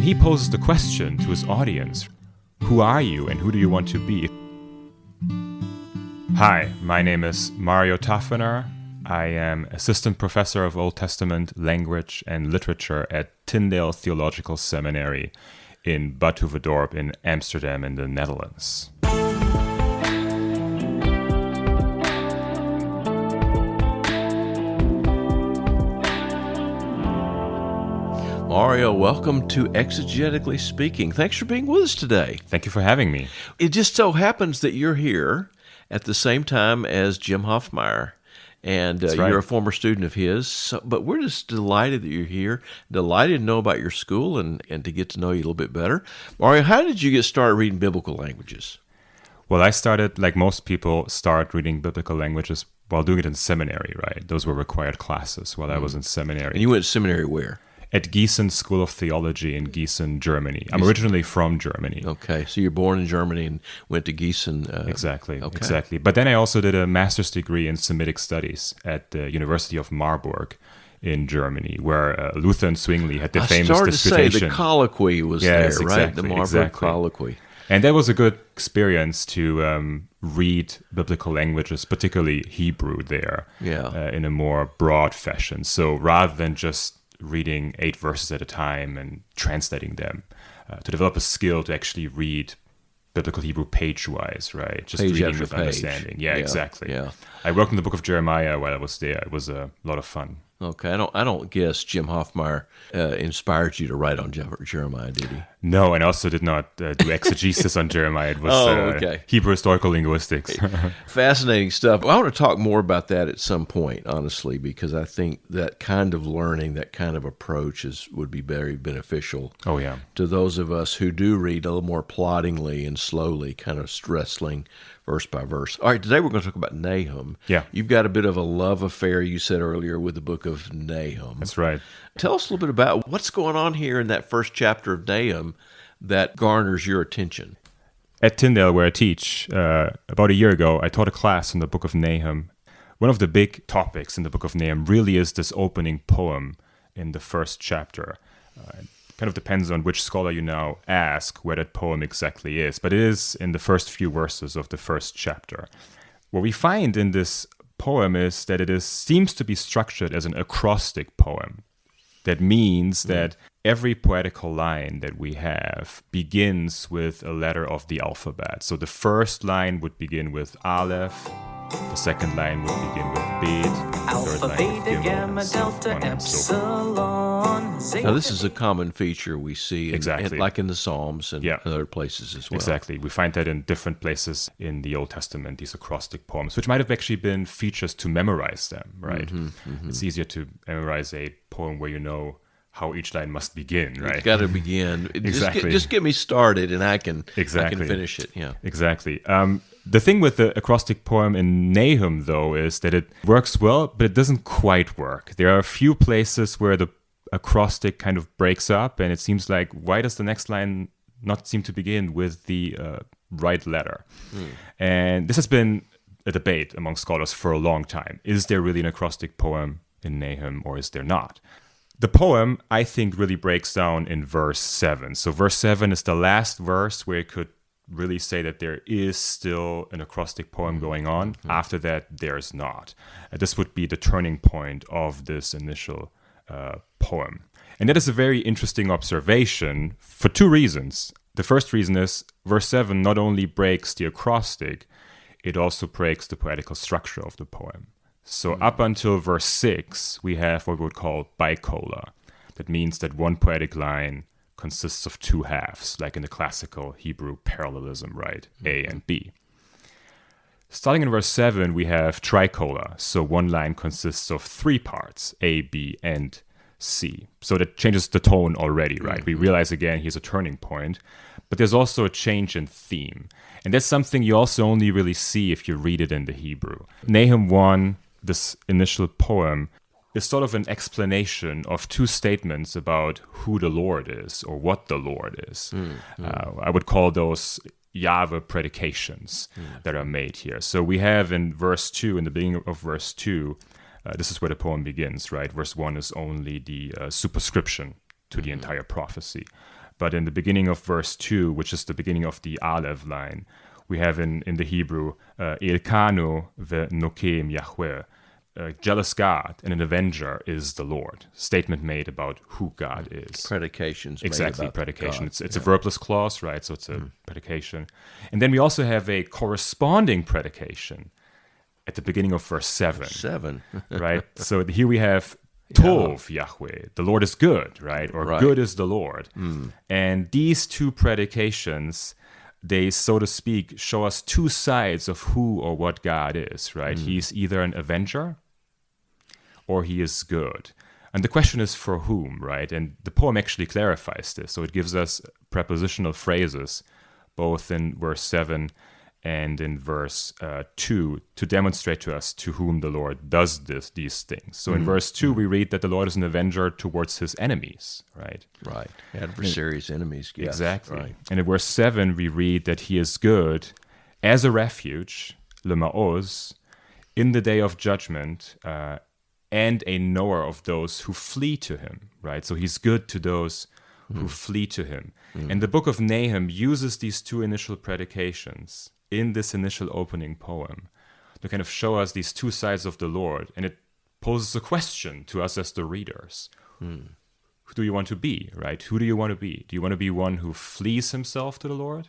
he poses the question to his audience, who are you and who do you want to be? Hi, my name is Mario Tafferner. I am Assistant Professor of Old Testament Language and Literature at Tyndale Theological Seminary in Badhoevedorp in Amsterdam in the Netherlands. Mario, welcome to Exegetically Speaking. Thanks for being with us today. Thank you for having me. It just so happens that you're here at the same time as Jim Hoffmeyer, and right. You're a former student of his. But we're just delighted that you're here, delighted to know about your school and to get to know you a little bit better. Mario, how did you get started reading biblical languages? Well, I started, like most people, start reading biblical languages while doing it in seminary, right? Those were required classes while I was in seminary. And you went to seminary where? At Gießen School of Theology in Gießen, Germany. I'm originally from Germany. Okay, so you're born in Germany and went to Gießen. Exactly. But then I also did a master's degree in Semitic Studies at the University of Marburg in Germany, where Luther and Zwingli had the famous disputation. I started to say the colloquy was there, right? The Marburg colloquy. And that was a good experience to read biblical languages, particularly Hebrew there, in a more broad fashion. So rather than just reading 8 verses at a time and translating them, to develop a skill to actually read biblical Hebrew page-wise, right? Just page reading after with page. Understanding. Yeah, exactly. Yeah. I worked in the book of Jeremiah while I was there. It was a lot of fun. Okay, I don't guess Jim Hoffmeyer inspired you to write on Jeremiah, did he? No, and also did not do exegesis on Jeremiah. It was Hebrew historical linguistics. Fascinating stuff. I want to talk more about that at some point, honestly, because I think that kind of learning, that kind of approach would be very beneficial to those of us who do read a little more ploddingly and slowly, kind of wrestling verse by verse. All right, today we're going to talk about Nahum. Yeah. You've got a bit of a love affair, you said earlier, with the book of Nahum. That's right. Tell us a little bit about what's going on here in that first chapter of Nahum that garners your attention. At Tyndale, where I teach, about a year ago, I taught a class in the book of Nahum. One of the big topics in the book of Nahum really is this opening poem in the first chapter. Kind of depends on which scholar you now ask where that poem exactly is, but it is in the first few verses of the first chapter. What we find in this poem is that it seems to be structured as an acrostic poem. That means that every poetical line that we have begins with a letter of the alphabet. So the first line would begin with Aleph, the second line would begin with Bet, Alpha, Beta, Gamma, Delta, Epsilon. Now, this is a common feature we see, like in the Psalms and other places as well. Exactly. We find that in different places in the Old Testament, these acrostic poems, which might have actually been features to memorize them, right? It's easier to memorize a poem where you know how each line must begin, right? It's got to begin. Exactly. Just get me started and I can finish it. Yeah. Exactly. The thing with the acrostic poem in Nahum, though, is that it works well, but it doesn't quite work. There are a few places where the acrostic kind of breaks up, and it seems like, why does the next line not seem to begin with the right letter? And this has been a debate among scholars for a long time. Is there really an acrostic poem in Nahum, or is there not? The poem, I think, really breaks down in verse 7. So verse 7 is the last verse where it could really say that there is still an acrostic poem going on. After that, there's not. This would be the turning point of this initial poem. And that is a very interesting observation for 2 reasons. The first reason is verse 7 not only breaks the acrostic, it also breaks the poetical structure of the poem. So up until verse 6, we have what we would call bicola. That means that one poetic line consists of 2 halves, like in the classical Hebrew parallelism, right? A and B. Starting in verse 7, we have tricola. So one line consists of 3 parts, A, B, and C. So that changes the tone already, right? We realize again, here's a turning point. But there's also a change in theme. And that's something you also only really see if you read it in the Hebrew. Nahum 1, this initial poem, is sort of an explanation of 2 statements about who the Lord is or what the Lord is. I would call those Yahweh predications that are made here. So we have in verse 2, in the beginning of verse 2, this is where the poem begins, right? Verse 1 is only the superscription to the entire prophecy. But in the beginning of verse 2, which is the beginning of the Aleph line, we have in the Hebrew, Elkanu ve'nokem Yahweh, a jealous God and an avenger is the Lord. Statement made about who God is. Predications. Exactly, made about predication. God. It's a verbless clause, right? So it's a predication. And then we also have a corresponding predication at the beginning of verse 7. 7. Right? So here we have Tov Yahweh, the Lord is good, right? Or good is the Lord. And these two predications, they, so to speak, show us two sides of who or what God is, right? He's either an avenger or he is good. And the question is for whom, right? And the poem actually clarifies this. So it gives us prepositional phrases, both in verse 7 and in verse 2, to demonstrate to us to whom the Lord does these things. So in verse 2, we read that the Lord is an avenger towards his enemies, right? Right. Adversaries, enemies. Yes. Exactly. Right. And in verse 7, we read that he is good as a refuge, le ma'oz, in the day of judgment, and a knower of those who flee to him, right? So he's good to those who flee to him. And the book of Nahum uses these two initial predications in this initial opening poem to kind of show us these two sides of the Lord. And it poses a question to us as the readers. Who do you want to be, right? Who do you want to be? Do you want to be one who flees himself to the Lord?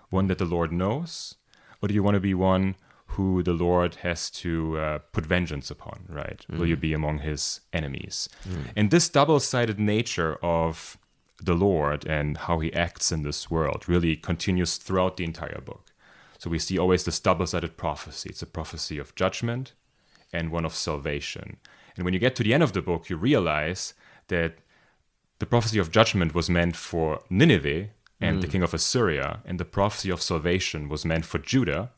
One that the Lord knows? Or do you want to be one who the Lord has to put vengeance upon, right? Will you be among his enemies? And this double-sided nature of the Lord and how he acts in this world really continues throughout the entire book. So we see always this double-sided prophecy. It's a prophecy of judgment and one of salvation. And when you get to the end of the book, you realize that the prophecy of judgment was meant for Nineveh and the king of Assyria, and the prophecy of salvation was meant for Judah.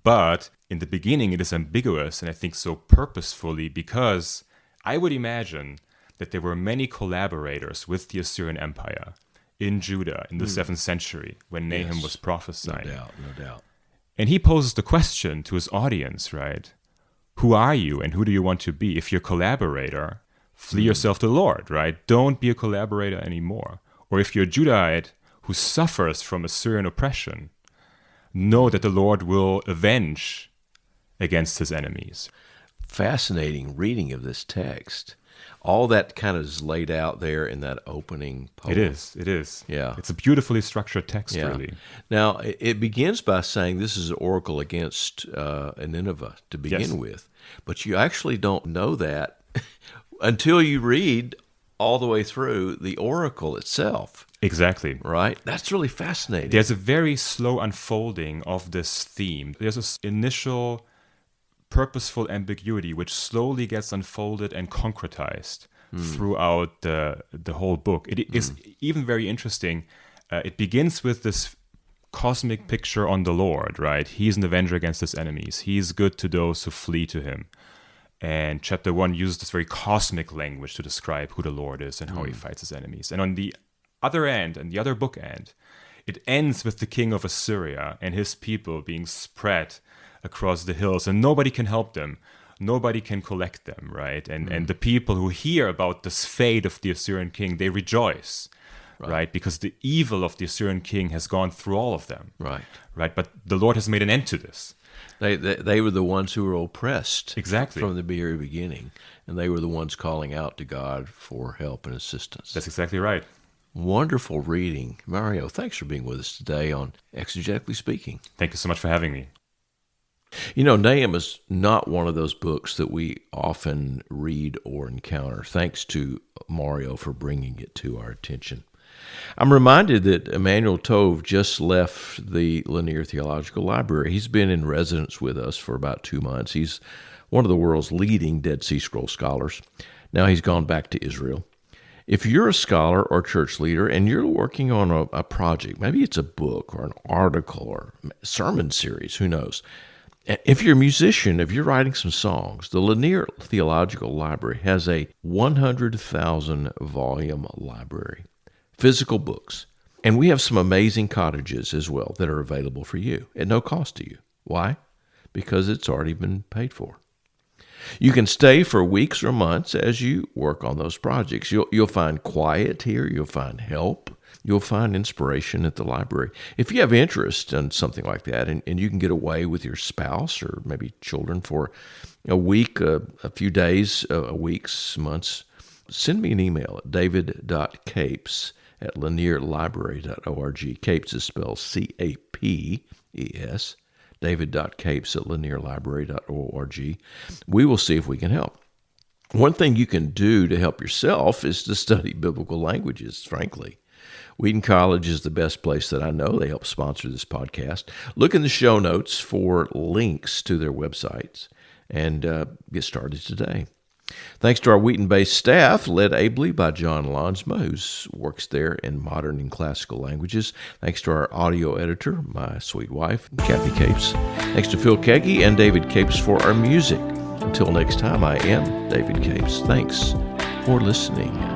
But in the beginning, it is ambiguous, and I think so purposefully, because I would imagine that there were many collaborators with the Assyrian Empire in Judah in the 7th century when Nahum was prophesying. No doubt. And he poses the question to his audience, right? Who are you and who do you want to be? If you're a collaborator, flee yourself to the Lord, right? Don't be a collaborator anymore. Or if you're a Judahite who suffers from Assyrian oppression, know that the Lord will avenge against his enemies. Fascinating reading of this text. All that kind of is laid out there in that opening poem. It is. Yeah. It's a beautifully structured text, really. Now, it begins by saying this is an oracle against Nineveh to begin with. But you actually don't know that until you read all the way through the oracle itself. Exactly. Right? That's really fascinating. There's a very slow unfolding of this theme. There's this initial purposeful ambiguity which slowly gets unfolded and concretized throughout the whole book. It is even very interesting. It begins with this cosmic picture on the Lord, right? He's an avenger against his enemies. He's good to those who flee to him. And chapter 1 uses this very cosmic language to describe who the Lord is and how he fights his enemies. And on the other end, and the other book end, it ends with the king of Assyria and his people being spread across the hills, and nobody can help them. Nobody can collect them, right? And the people who hear about this fate of the Assyrian king, they rejoice, right? Because the evil of the Assyrian king has gone through all of them, right? But the Lord has made an end to this. They were the ones who were oppressed from the very beginning, and they were the ones calling out to God for help and assistance. That's exactly right. Wonderful reading. Mario, thanks for being with us today on Exegetically Speaking. Thank you so much for having me. You know, Nahum is not one of those books that we often read or encounter. Thanks to Mario for bringing it to our attention. I'm reminded that Emmanuel Tove just left the Lanier Theological Library. He's been in residence with us for about 2 months. He's one of the world's leading Dead Sea Scroll scholars. Now he's gone back to Israel. If you're a scholar or church leader and you're working on a project, maybe it's a book or an article or a sermon series, who knows? If you're a musician, if you're writing some songs, the Lanier Theological Library has a 100,000 volume library, physical books. And we have some amazing cottages as well that are available for you at no cost to you. Why? Because it's already been paid for. You can stay for weeks or months as you work on those projects. You'll find quiet here. You'll find help. you'll find inspiration at the library. If you have interest in something like that, and you can get away with your spouse or maybe children for a week, a few days, weeks, months, send me an email at david.capes@lanierlibrary.org. Capes is spelled C-A-P-E-S. david.capes@lanierlibrary.org. We will see if we can help. One thing you can do to help yourself is to study biblical languages, frankly. Wheaton College is the best place that I know. They help sponsor this podcast. Look in the show notes for links to their websites and get started today. Thanks to our Wheaton-based staff, led ably by John Lonsma, who works there in modern and classical languages. Thanks to our audio editor, my sweet wife, Kathy Capes. Thanks to Phil Keggy and David Capes for our music. Until next time, I am David Capes. Thanks for listening.